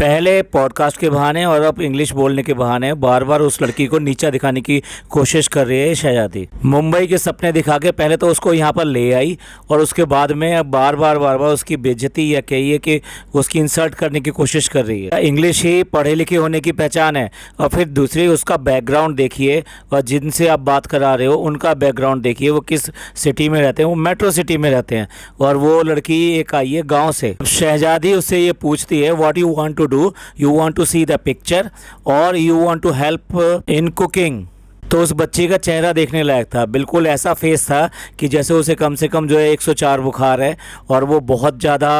पहले पॉडकास्ट के बहाने और अब इंग्लिश बोलने के बहाने बार बार उस लड़की को नीचा दिखाने की कोशिश कर रही है शहजादी। मुंबई के सपने दिखा के पहले तो उसको यहाँ पर ले आई और उसके बाद में अब बार बार उसकी बेइज्जती या कहिए कि उसकी इंसल्ट करने की कोशिश कर रही है। इंग्लिश ही पढ़े लिखे होने की पहचान है। और फिर दूसरी उसका बैकग्राउंड देखिए और जिनसे आप बात करा रहे हो उनका बैकग्राउंड देखिए, वो किस सिटी में रहते हैं। वो मेट्रो सिटी में रहते हैं और वो लड़की एक आई है गाँव से। शहजादी उससे ये पूछती है what you want to do, you want to see the picture और you want to help in cooking. तो उस बच्ची का चेहरा देखने लायक था। बिल्कुल ऐसा फेस था कि जैसे उसे कम से कम जो है 104 बुखार है और वो बहुत ज़्यादा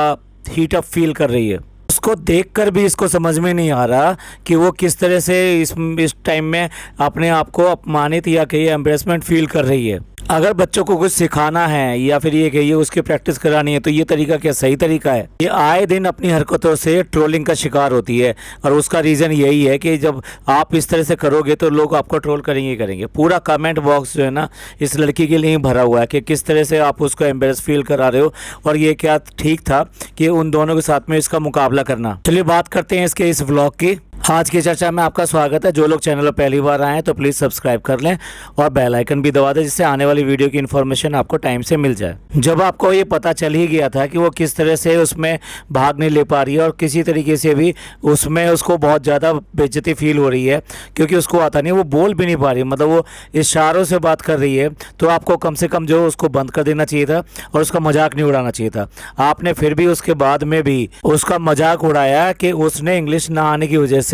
हीट अप फील कर रही है। उसको देखकर भी इसको समझ में नहीं आ रहा कि वो किस तरह से इस टाइम में अपने आप को अपमानित या कहीं एम्बेरसमेंट फील कर रही है। अगर बच्चों को कुछ सिखाना है या फिर ये कहिए उसकी प्रैक्टिस करानी है तो ये तरीका क्या सही तरीका है? ये आए दिन अपनी हरकतों से ट्रोलिंग का शिकार होती है और उसका रीज़न यही है कि जब आप इस तरह से करोगे तो लोग आपको ट्रोल करेंगे। पूरा कमेंट बॉक्स जो है ना इस लड़की के लिए ही भरा हुआ है कि किस तरह से आप उसको एम्बेरस फील करा रहे हो और ये क्या ठीक था कि उन दोनों के साथ में इसका मुकाबला करना। चलिए बात करते हैं इसके इस व्लॉग की। आज की चर्चा में आपका स्वागत है। जो लोग चैनल पर पहली बार आए हैं तो प्लीज़ सब्सक्राइब कर लें और बेल आइकन भी दबा दें जिससे आने वाली वीडियो की इन्फॉर्मेशन आपको टाइम से मिल जाए। जब आपको ये पता चल ही गया था कि वो किस तरह से उसमें भाग नहीं ले पा रही है और किसी तरीके से भी उसमें उसको बहुत ज़्यादा बेइज्जती फील हो रही है क्योंकि उसको आता नहीं, वो बोल भी नहीं पा रही, मतलब वो इशारों से बात कर रही है, तो आपको कम से कम जो उसको बंद कर देना चाहिए था और उसका मजाक नहीं उड़ाना चाहिए था। आपने फिर भी उसके बाद में भी उसका मजाक उड़ाया कि उसने इंग्लिश ना आने की वजह से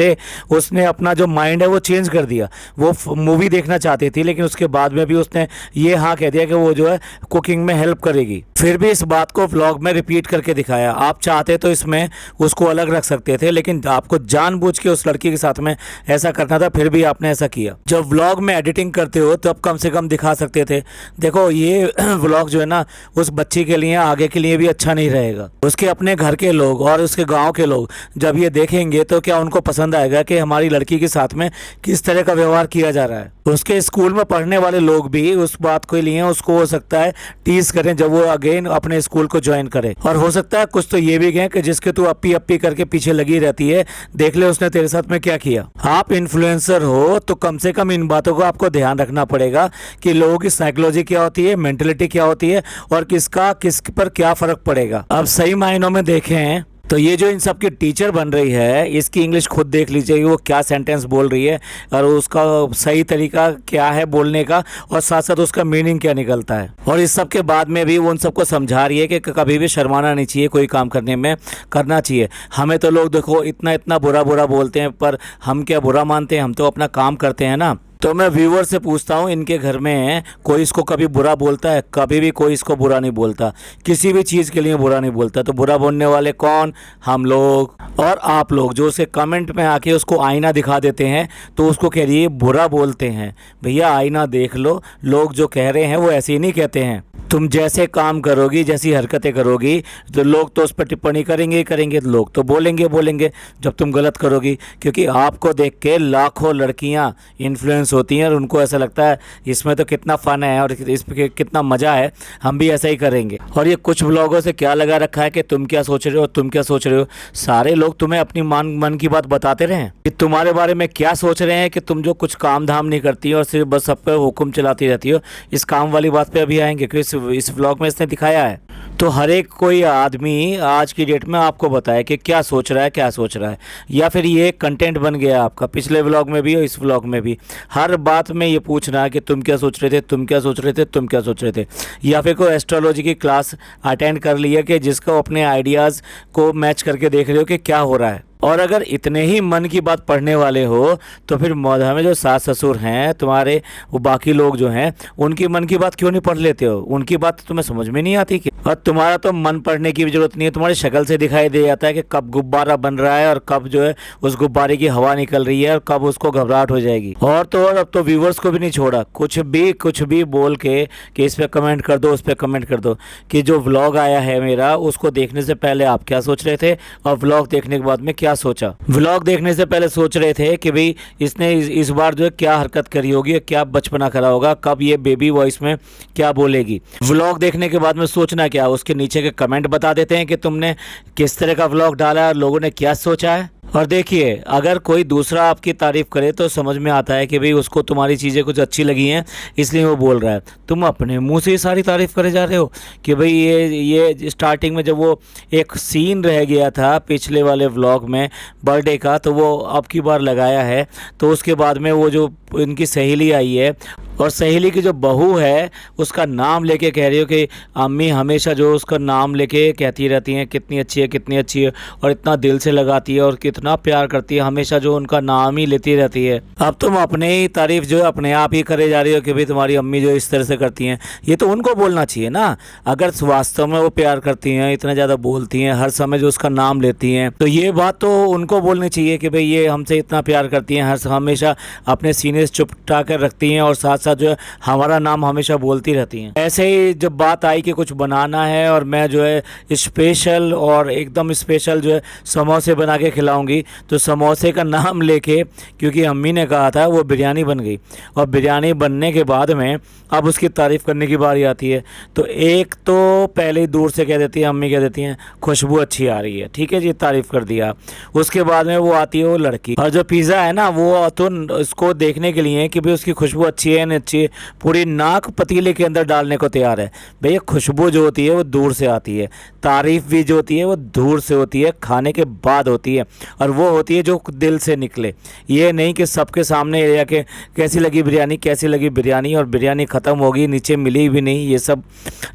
उसने अपना जो माइंड है वो चेंज कर दिया। वो मूवी देखना चाहती थी लेकिन उसके बाद में भी उसने ये हाँ कह दिया कि वो जो है कुकिंग में हेल्प करेगी। फिर भी इस बात को व्लॉग में रिपीट करके दिखाया। आप चाहते तो इसमें उसको अलग रख सकते थे लेकिन आपको जानबूझ के उस लड़की के साथ में ऐसा करना था, फिर भी आपने ऐसा किया। जब व्लॉग में एडिटिंग करते हो तब कम से कम दिखा सकते थे। देखो ये व्लॉग जो है ना उस बच्ची के लिए आगे के लिए भी अच्छा नहीं रहेगा। उसके अपने घर के लोग और उसके गाँव के लोग जब ये देखेंगे तो क्या उनको पसंद आएगा कि हमारी लड़की के साथ में किस तरह का व्यवहार किया जा रहा है? उसके स्कूल में पढ़ने वाले लोग भी उस बात के लिए उसको हो सकता है टीज करें जब वो अगेन अपने स्कूल को ज्वाइन करे। और हो सकता है कुछ तो ये भी कहें कि जिसके तू अप्पी अप्पी करके पीछे लगी रहती है, देख ले उसने तेरे साथ में क्या किया। आप इन्फ्लुएंसर हो तो कम से कम इन बातों को आपको ध्यान रखना पड़ेगा कि लोगों की साइकोलॉजी क्या होती है, मेंटलिटी क्या होती है और किस पर क्या फर्क पड़ेगा। अब सही मायनों में देखें तो ये जो इन सब की टीचर बन रही है इसकी इंग्लिश खुद देख लीजिए वो क्या सेंटेंस बोल रही है और उसका सही तरीका क्या है बोलने का और साथ साथ उसका मीनिंग क्या निकलता है। और इस सब के बाद में भी वो उन सबको समझा रही है कि कभी भी शर्माना नहीं चाहिए, कोई काम करने में करना चाहिए। हमें तो लोग देखो इतना बुरा बोलते हैं पर हम क्या बुरा मानते हैं? हम तो अपना काम करते हैं ना। तो मैं व्यूअर से पूछता हूँ इनके घर में कोई इसको कभी बुरा बोलता है? कभी भी कोई इसको बुरा नहीं बोलता, किसी भी चीज़ के लिए बुरा नहीं बोलता। तो बुरा बोलने वाले कौन? हम लोग और आप लोग जो उसे कमेंट में आके उसको आईना दिखा देते हैं तो उसको कह रही है बुरा बोलते हैं। भैया आईना देख लो, लोग जो कह रहे हैं वो ऐसे ही नहीं कहते हैं। तुम जैसे काम करोगी, जैसी हरकतें करोगी तो लोग तो उस पर टिप्पणी करेंगे, लोग तो बोलेंगे जब तुम गलत करोगी। क्योंकि आपको देख के लाखों लड़कियां इन्फ्लुएंस होती हैं और उनको ऐसा लगता है इसमें तो कितना फ़न है और इसमें कितना मज़ा है, हम भी ऐसा ही करेंगे। और ये कुछ ब्लॉगों से क्या लगा रखा है कि तुम क्या सोच रहे हो, तुम क्या सोच रहे हो। सारे लोग तुम्हें अपनी मन की बात बताते रहें कि तुम्हारे बारे में क्या सोच रहे हैं कि तुम जो कुछ काम धाम नहीं करती हो और सिर्फ बस सब पे हुक्म चलाती रहती हो। इस काम वाली बात पे अभी आएंगे क्योंकि इस व्लॉग में इसने दिखाया है। तो हर एक कोई आदमी आज की डेट में आपको बताए कि क्या सोच रहा है या फिर ये कंटेंट बन गया आपका। पिछले व्लॉग में भी और इस व्लॉग में भी हर बात में ये पूछना है कि तुम क्या सोच रहे थे या फिर कोई एस्ट्रोलॉजी की क्लास अटेंड कर लिया कि जिसको अपने आइडियाज़ को मैच करके देख रहे हो कि क्या हो रहा है। और अगर इतने ही मन की बात पढ़ने वाले हो तो फिर हमें जो सास ससुर हैं तुम्हारे, वो बाकी लोग जो हैं उनकी मन की बात क्यों नहीं पढ़ लेते हो? उनकी बात तुम्हें समझ में नहीं आती कि? और तुम्हारा तो मन पढ़ने की भी जरूरत नहीं है, तुम्हारी शक्ल से दिखाई दे जाता है कि कब गुब्बारा बन रहा है और कब जो है उस गुब्बारे की हवा निकल रही है और कब उसको घबराहट हो जाएगी। और तो और अब तो व्यूवर्स को भी नहीं छोड़ा, कुछ भी बोल के कि इस पर कमेंट कर दो, उस पर कमेंट कर दो। कि जो व्लॉग आया है मेरा उसको देखने से पहले आप क्या सोच रहे थे और व्लॉग देखने के बाद में क्या सोचा। व्लॉग देखने से पहले सोच रहे थे कि भाई इसने इस बार जो है क्या हरकत करी होगी, क्या बचपना करा होगा, कब ये बेबी वॉइस में क्या बोलेगी। व्लॉग देखने के बाद में सोचना क्या, उसके नीचे के कमेंट बता देते हैं कि तुमने किस तरह का व्लॉग डाला है और लोगों ने क्या सोचा है। और देखिए, अगर कोई दूसरा आपकी तारीफ़ करे तो समझ में आता है कि भाई उसको तुम्हारी चीज़ें कुछ अच्छी लगी हैं, इसलिए वो बोल रहा है। तुम अपने मुंह से ही सारी तारीफ़ करे जा रहे हो कि भाई ये स्टार्टिंग में जब वो एक सीन रह गया था पिछले वाले व्लॉग में बर्थडे का, तो वो अब की बार लगाया है। तो उसके बाद में वो जो इनकी सहेली आई है और सहेली की जो बहू है उसका नाम लेके कह रही हो कि अम्मी हमेशा जो उसका नाम लेके कहती रहती हैं कितनी अच्छी है, कितनी अच्छी है, और इतना दिल से लगाती है और कितना प्यार करती है, हमेशा जो उनका नाम ही लेती रहती है। अब तुम अपने ही तारीफ़ जो है अपने आप ही करे जा रही हो कि भाई तुम्हारी अम्मी जो इस तरह से करती हैं। ये तो उनको बोलना चाहिए ना। अगर वास्तव में वो प्यार करती हैं, इतना ज़्यादा बोलती हैं, हर समय जो उसका नाम लेती हैं, तो ये बात तो उनको बोलनी चाहिए कि भाई ये हमसे इतना प्यार करती हैं, हर हमेशा अपने सीने से चुपटा कर रखती हैं और साथ साथ जो है हमारा नाम हमेशा बोलती रहती हैं। ऐसे ही जब बात आई कि कुछ बनाना है और मैं जो है स्पेशल और एकदम स्पेशल जो है समोसे बना के खिलाऊंगी, तो समोसे का नाम लेके, क्योंकि अम्मी ने कहा था, वो बिरयानी बन गई। और बिरयानी बनने के बाद में अब उसकी तारीफ़ करने की बारी आती है। तो एक तो पहले ही दूर से कह देती है, अम्मी कह देती हैं खुशबू अच्छी आ रही है, ठीक है जी, तारीफ़ कर दिया। उसके बाद में वो आती है वो लड़की, और जो पिज़्ज़ा है ना वो तो उसको देखने के लिए कि भाई उसकी खुशबू अच्छी है नहीं अच्छी है, पूरी नाक पतीले के अंदर डालने को तैयार है। भैया खुशबू जो होती है वो दूर से आती है, तारीफ़ भी जो होती है वो दूर से होती है, खाने के बाद होती है, और वो होती है जो दिल से निकले। ये नहीं कि सबके सामने या कि कैसी लगी बिरयानी, कैसी लगी बिरयानी, और बिरयानी ख़त्म होगी, नीचे मिली भी नहीं, ये सब।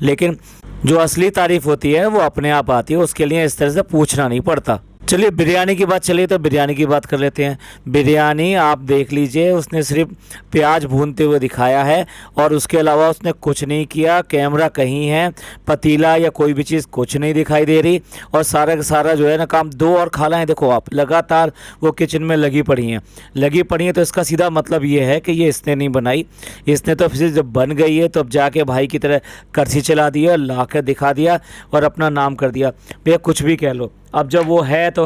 लेकिन जो असली तारीफ़ होती है वो अपने आप आती है, उसके लिए इस तरह से पूछना नहीं पड़ता। चलिए बिरयानी की बात चलिए तो बिरयानी की बात कर लेते हैं। बिरयानी आप देख लीजिए, उसने सिर्फ प्याज भूनते हुए दिखाया है और उसके अलावा उसने कुछ नहीं किया। कैमरा कहीं है, पतीला या कोई भी चीज़ कुछ नहीं दिखाई दे रही, और सारा का सारा जो है ना काम दो और खालाएं देखो आप लगातार वो किचन में लगी पड़ी हैं। तो इसका सीधा मतलब ये है कि ये इसने नहीं बनाई, इसने तो फिर जब बन गई है तो अब जाके भाई की तरह करछी चला दी और ला कर दिखा दिया और अपना नाम कर दिया। भैया कुछ भी कह लो, अब जब वो है तो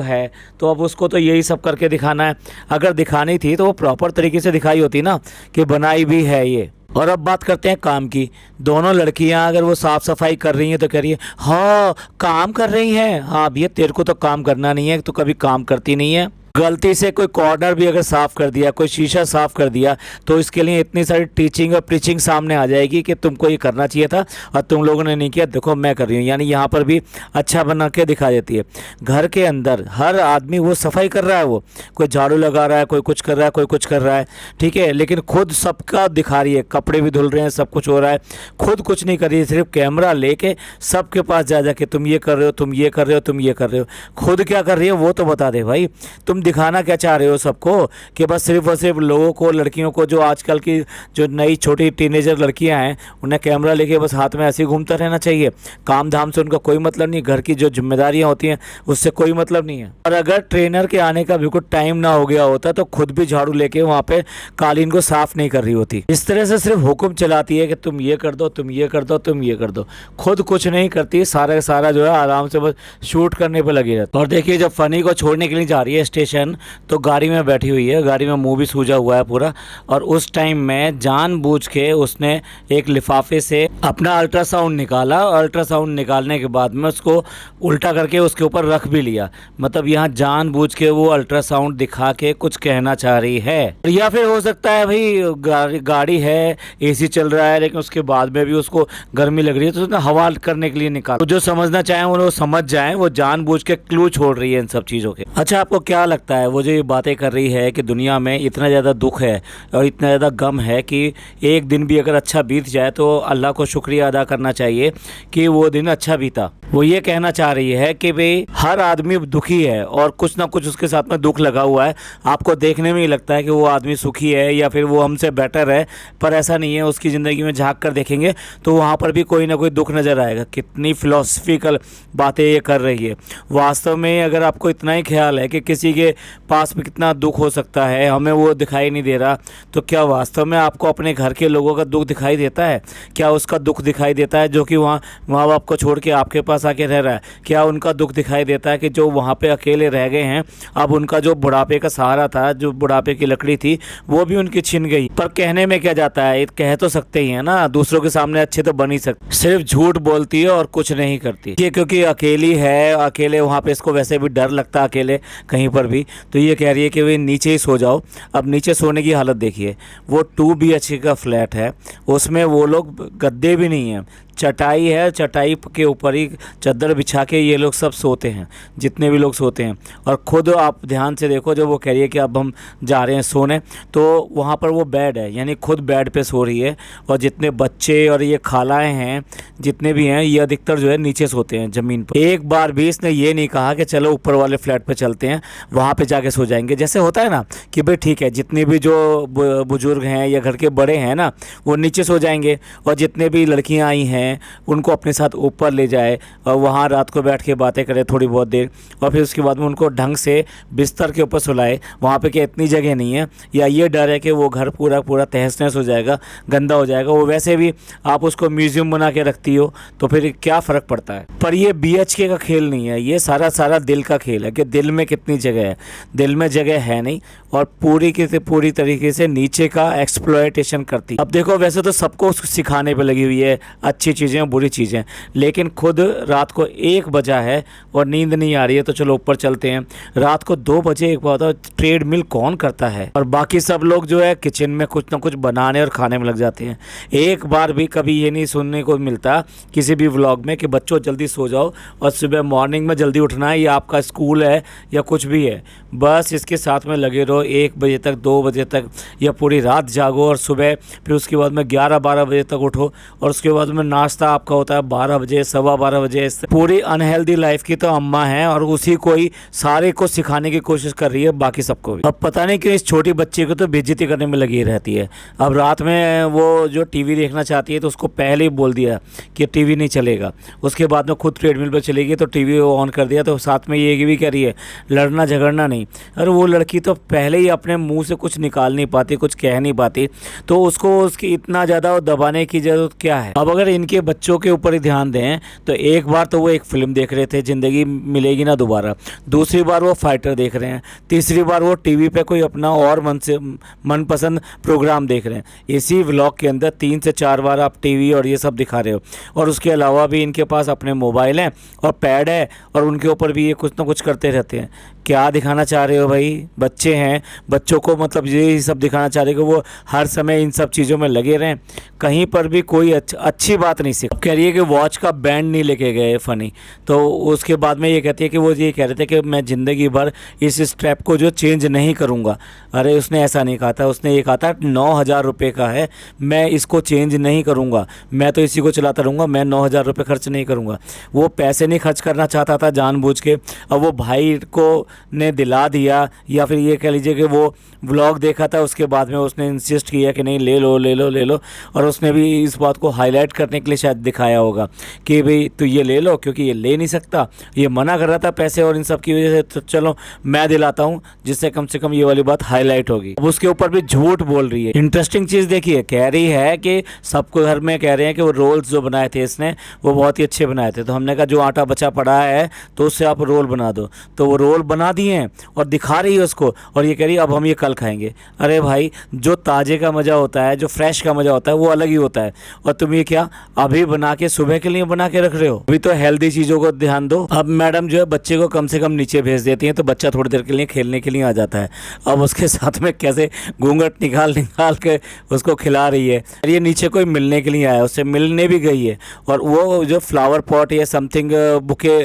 अब उसको तो यही सब करके दिखाना है। अगर दिखानी थी तो वो प्रॉपर तरीके से दिखाई होती ना कि बनाई भी है ये। और अब बात करते हैं काम की। दोनों लड़कियां अगर वो साफ़ सफाई कर रही हैं तो कह रही है हाँ काम कर रही हैं। हाँ भैया तेरे को तो काम करना नहीं है, तो कभी काम करती नहीं है। गलती से कोई कॉर्नर भी अगर साफ़ कर दिया, कोई शीशा साफ़ कर दिया, तो इसके लिए इतनी सारी टीचिंग और प्रीचिंग सामने आ जाएगी कि तुमको ये करना चाहिए था और तुम लोगों ने नहीं किया, देखो मैं कर रही हूँ। यानी यहाँ पर भी अच्छा बना के दिखा देती है। घर के अंदर हर आदमी वो सफाई कर रहा है, वो कोई झाड़ू लगा रहा है, कोई कुछ कर रहा है, कोई कुछ कर रहा है, ठीक है, लेकिन खुद सबका दिखा रही है, कपड़े भी धुल रहे हैं, सब कुछ हो रहा है, खुद कुछ नहीं कर रही है। सिर्फ कैमरा लेके सबके पास जा जा के तुम ये कर रहे हो, तुम ये कर रहे हो, तुम ये कर रहे हो। खुद क्या कर रही है वो तो बता दे भाई। तुम दिखाना क्या चाह रहे हो सबको कि बस सिर्फ और सिर्फ लोगों को, लड़कियों को, जो आजकल की जो नई छोटी टीनेजर लड़कियां हैं, उन्हें कैमरा लेके बस हाथ में ऐसे ही घूमता रहना चाहिए। काम धाम से उनका कोई मतलब नहीं, घर की जो जिम्मेदारियां होती हैं उससे कोई मतलब नहीं है। और अगर ट्रेनर के आने का बिल्कुल टाइम ना हो गया होता तो खुद भी झाड़ू लेके वहाँ पे कालीन को साफ नहीं कर रही होती। इस तरह से सिर्फ हुक्म चलाती है कि तुम ये कर दो, तुम ये कर दो, तुम ये कर दो, खुद कुछ नहीं करती। सारा सारा जो है आराम से बस शूट करने पर लगी रहती। और देखिए जब फनी को छोड़ने के लिए जा रही है स्टेशन, तो गाड़ी में बैठी हुई है, गाड़ी में मुंह भी सूजा हुआ है पूरा, और उस टाइम में जानबूझ के उसने एक लिफाफे से अपना अल्ट्रासाउंड निकाला। अल्ट्रासाउंड निकालने के बाद में उसको उल्टा करके उसके ऊपर रख भी लिया। मतलब यहाँ जानबूझ के वो अल्ट्रासाउंड दिखा के कुछ कहना चाह रही है। या फिर हो सकता है भाई गाड़ी है, एसी चल रहा है, लेकिन उसके बाद में भी उसको गर्मी लग रही है तो उसने हवा करने के लिए निकाला। तो जो समझना चाहें वो समझ जाएं, वो जानबूझ के क्लू छोड़ रही है इन सब चीज़ों के। अच्छा आपको क्या लगता है वो जो ये बातें कर रही है कि दुनिया में इतना ज़्यादा दुख है और इतना ज़्यादा गम है कि एक दिन भी अगर अच्छा बीत जाए तो अल्लाह को शुक्रिया अदा करना चाहिए कि वो दिन अच्छा बीता। वो ये कहना चाह रही है कि भाई हर आदमी दुखी है और कुछ ना कुछ उसके साथ में दुख लगा हुआ है। आपको देखने में ही लगता है कि वो आदमी सुखी है या फिर वो हमसे बेटर है, पर ऐसा नहीं है। उसकी ज़िंदगी में झांक कर देखेंगे तो वहाँ पर भी कोई ना कोई दुख नज़र आएगा। कितनी फ़िलोसफिकल बातें ये कर रही है। वास्तव में अगर आपको इतना ही ख्याल है कि किसी के पास में कितना दुख हो सकता है, हमें वो दिखाई नहीं दे रहा, तो क्या वास्तव में आपको अपने घर के लोगों का दुख दिखाई देता है? क्या उसका दुख दिखाई देता है जो कि वहाँ माँ बाप को छोड़ के आपके पास आके रह रहा है? क्या उनका दुख दिखाई देता है कि जो वहाँ पे अकेले रह गए हैं, अब उनका जो बुढ़ापे का सहारा था, जो बुढ़ापे की लकड़ी थी, वो भी उनकी छिन गई? पर कहने में क्या जाता है, कह तो सकते ही है ना, दूसरों के सामने अच्छे तो बन ही सकते। सिर्फ झूठ बोलती है और कुछ नहीं करती। ये क्योंकि अकेली है, अकेले वहाँ पे इसको वैसे भी डर लगता है, अकेले कहीं पर भी अभी, तो ये कह रही है कि भाई नीचे ही सो जाओ। अब नीचे सोने की हालत देखिए, वो 2 BHK का फ्लैट है, उसमें वो लोग गद्दे भी नहीं हैं, चटाई है, चटाई के ऊपर ही चादर बिछा के ये लोग सब सोते हैं, जितने भी लोग सोते हैं। और ख़ुद आप ध्यान से देखो, जब वो कह रही है कि अब हम जा रहे हैं सोने, तो वहाँ पर वो बेड है, यानी खुद बेड पे सो रही है। और जितने बच्चे और ये खालाएँ हैं, जितने भी हैं, ये अधिकतर जो है नीचे सोते हैं ज़मीन पर। एक बार भी इसने ये नहीं कहा कि चलो ऊपर वाले फ्लैट पर चलते हैं, वहाँ पर जाके सो जाएंगे। जैसे होता है ना कि भाई ठीक है, जितने भी जो बुजुर्ग हैं या घर के बड़े हैं ना, वो नीचे सो जाएंगे, और जितने भी लड़कियाँ आई हैं उनको अपने साथ ऊपर ले जाए और वहाँ रात को बैठ के बातें करें थोड़ी बहुत देर, और फिर उसके बाद में उनको ढंग से बिस्तर के ऊपर सुलाए। वहाँ पे क्या इतनी जगह नहीं है, या ये डर है कि वो घर पूरा पूरा तहस नहस हो जाएगा, गंदा हो जाएगा। वो वैसे भी आप उसको म्यूज़ियम बना के रखती हो तो फिर क्या फ़र्क पड़ता है। पर ये BHK का खेल नहीं है, ये सारा दिल का खेल है कि दिल में कितनी जगह है। दिल में जगह है नहीं, और पूरी तरीके से नीचे का एक्सप्लॉयटेशन करती। अब देखो, वैसे तो सबको सिखाने पे लगी हुई है, अच्छी चीज़ें बुरी चीज़ें, लेकिन खुद रात को 1 बजा है और नींद नहीं आ रही है, तो चलो ऊपर चलते हैं। रात को 2 बजे एक बात, ट्रेडमिल कौन करता है? और बाकी सब लोग जो है किचन में कुछ ना कुछ बनाने और खाने में लग जाते हैं। एक बार भी कभी ये नहीं सुनने को मिलता किसी भी व्लॉग में कि बच्चों जल्दी सो जाओ और सुबह मॉर्निंग में जल्दी उठना है, या आपका स्कूल है या कुछ भी है, बस इसके साथ में लगे रहो 1 बजे तक, 2 बजे तक, या पूरी रात जागो और सुबह फिर उसके बाद में 11-12 बजे तक उठो, और उसके बाद में नाश्ता आपका होता है 12 बजे, 12:15 बजे। पूरी अनहेल्दी लाइफ की तो अम्मा है, और उसी को ही सारे को सिखाने की कोशिश कर रही है, बाकी सबको भी। अब पता नहीं क्यों इस छोटी बच्ची को तो बेइज्जती करने में लगी रहती है। अब रात में वो जो टीवी देखना चाहती है तो उसको पहले ही बोल दिया कि टीवी नहीं चलेगा, उसके बाद में खुद ट्रेडमिल पर चलेगी तो टीवी ऑन कर दिया, तो साथ में ये भी कह रही है लड़ना झगड़ना नहीं। अरे वो लड़की तो पहले ही अपने मुंह से कुछ निकाल नहीं पाती, कुछ कह नहीं पाती, तो उसको उसकी इतना ज़्यादा दबाने की ज़रूरत क्या है। अब अगर इनके बच्चों के ऊपर ही ध्यान दें तो एक बार तो वो एक फ़िल्म देख रहे थे, ज़िंदगी मिलेगी ना दोबारा, दूसरी बार वो फाइटर देख रहे हैं, तीसरी बार वो टीवी पे कोई अपना और मनपसंद प्रोग्राम देख रहे हैं। इसी व्लॉग के अंदर 3 से 4 बार आप टीवी और ये सब दिखा रहे हो, और उसके अलावा भी इनके पास अपने मोबाइल हैं और पैड है, और उनके ऊपर भी ये कुछ ना कुछ करते रहते हैं। क्या दिखाना चाह रहे हो भाई? बच्चे हैं, बच्चों को मतलब ये सब दिखाना चाह रहे हो कि वो हर समय इन सब चीज़ों में लगे रहें, कहीं पर भी कोई अच्छी बात नहीं सीख। कह रही है कि वॉच का बैंड नहीं लेके गए फ़नी, तो उसके बाद में ये कहती है कि वो ये कह रहे थे कि मैं ज़िंदगी भर इस स्ट्रैप को जो चेंज नहीं करूँगा। अरे उसने ऐसा नहीं कहा था, उसने ये कहा था 9,000 रुपये का है, मैं इसको चेंज नहीं करूँगा, मैं तो इसी को चलाता रहूँगा, मैं 9,000 रुपये खर्च नहीं करूँगा। वो पैसे नहीं खर्च करना चाहता था जानबूझ के, अब वो भाई को ने दिला दिया, या फिर ये कह लीजिए कि वो व्लॉग देखा था, उसके बाद में उसने इंसिस्ट किया कि नहीं ले लो ले लो ले लो, और उसने भी इस बात को हाईलाइट करने के लिए शायद दिखाया होगा कि भाई तो ये ले लो, क्योंकि ये ले नहीं सकता, ये मना कर रहा था पैसे और इन सब की वजह से, तो चलो मैं दिलाता हूँ, जिससे कम से कम ये वाली बात हाईलाइट होगी। अब उसके ऊपर भी झूठ बोल रही है। इंटरेस्टिंग चीज़ देखिए, कह रही है कि सबको घर में कह रहे हैं कि वो रोल्स जो बनाए थे इसने वो बहुत ही अच्छे बनाए थे, तो हमने कहा जो आटा बचा पड़ा है तो उससे आप रोल बना दो, तो वो रोल बना दिए हैं और दिखा रही है उसको, और ये कह रही है अब हम ये कल खाएंगे। अरे भाई, जो ताज़े का मज़ा होता है, जो फ्रेश का मज़ा होता है, वो अलग ही होता है, और तुम ये क्या अभी बना के सुबह के लिए बना के रख रहे हो? अभी तो हेल्दी चीज़ों को ध्यान दो। अब मैडम जो है बच्चे को कम से कम नीचे भेज देती हैं, तो बच्चा थोड़ी देर के लिए खेलने के लिए आ जाता है। अब उसके साथ में कैसे घूंघट निकाल के उसको खिला रही है। ये नीचे कोई मिलने के लिए आया, उससे मिलने भी गई है, और वो जो फ्लावर पॉट या समथिंग बुके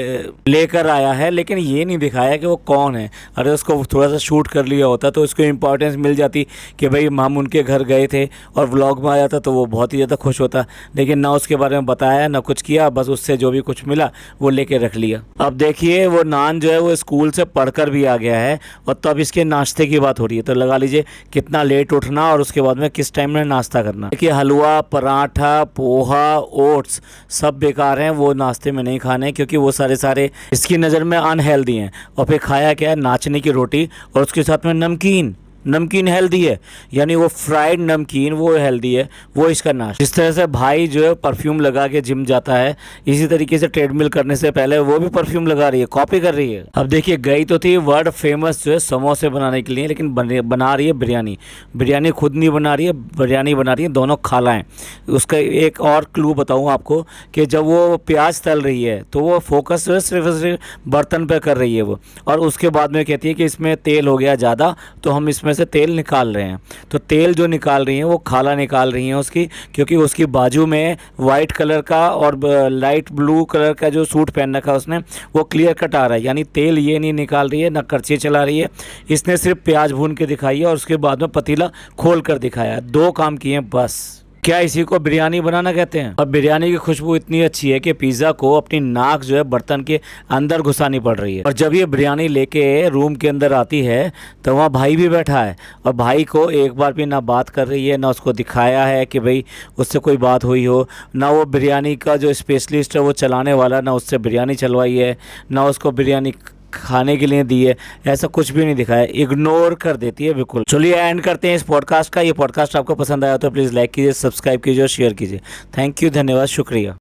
लेकर आया है, लेकिन ये नहीं दिखाया कि वो कौन है। अरे उसको थोड़ा सा शूट कर लिया होता तो उसको इंपॉर्टेंस मिल जाती कि भाई हम उनके घर गए थे, और व्लॉग में आ जाता तो वो बहुत ही ज़्यादा खुश होता, लेकिन ना उसके बारे में बताया ना कुछ किया, बस उससे जो भी कुछ मिला वो लेके रख लिया। अब देखिए वो नान जो है वो स्कूल से पढ़कर भी आ गया है, और तब इसके नाश्ते की बात हो रही है, तो लगा लीजिए कितना लेट उठना और उसके बाद में किस टाइम में नाश्ता करना। देखिए हलवा, पराठा, पोहा, ओट्स सब बेकार हैं, वो नाश्ते में नहीं खाने, क्योंकि वो सारे इसकी नज़र में अनहेल्दी हैं। और फिर खाया क्या है, नाचने की रोटी और उसके साथ में नमकीन। नमकीन हेल्दी है, यानी वो फ्राइड नमकीन वो हेल्दी है, वो इसका नाश्ता। इस तरह से भाई जो है परफ्यूम लगा के जिम जाता है, इसी तरीके से ट्रेडमिल करने से पहले वो भी परफ्यूम लगा रही है, कॉपी कर रही है। अब देखिए गई तो थी वर्ल्ड फेमस जो है समोसे बनाने के लिए, लेकिन बना रही है बिरयानी। बिरयानी खुद नहीं बना रही है, बिरयानी बना रही है दोनों खालाएं। उसका एक और क्लू बताऊँ आपको कि जब वो प्याज तल रही है तो वो फोकस जो है सिर्फ बर्तन पर कर रही है वो, और उसके बाद में कहती है कि इसमें तेल हो गया ज़्यादा तो हम इसमें से तेल निकाल रहे हैं। तो तेल जो निकाल रही हैं वो खाला निकाल रही हैं उसकी, क्योंकि उसकी बाजू में वाइट कलर का और लाइट ब्लू कलर का जो सूट पहन रखा है उसने, वो क्लियर कट आ रहा है, यानी तेल ये नहीं निकाल रही है, ना करछी चला रही है, इसने सिर्फ प्याज भून के दिखाई है और उसके बाद में पतीला खोल कर दिखाया। दो काम किए हैं बस। क्या इसी को बिरयानी बनाना कहते हैं? और बिरयानी की खुशबू इतनी अच्छी है कि पिज़्ज़ा को अपनी नाक जो है बर्तन के अंदर घुसानी पड़ रही है। और जब ये बिरयानी लेके रूम के अंदर आती है तो वहाँ भाई भी बैठा है, और भाई को एक बार भी ना बात कर रही है, ना उसको दिखाया है कि भाई उससे कोई बात हुई हो, ना वो बिरयानी का जो स्पेशलिस्ट है वो चलाने वाला, ना उससे बिरयानी चलवाई है, ना उसको बिरयानी खाने के लिए दी है, ऐसा कुछ भी नहीं दिखाया, इग्नोर कर देती है बिल्कुल। चलिए एंड करते हैं इस पॉडकास्ट का। ये पॉडकास्ट आपको पसंद आया तो प्लीज़ लाइक कीजिए, सब्सक्राइब कीजिए और शेयर कीजिए। थैंक यू, धन्यवाद, शुक्रिया।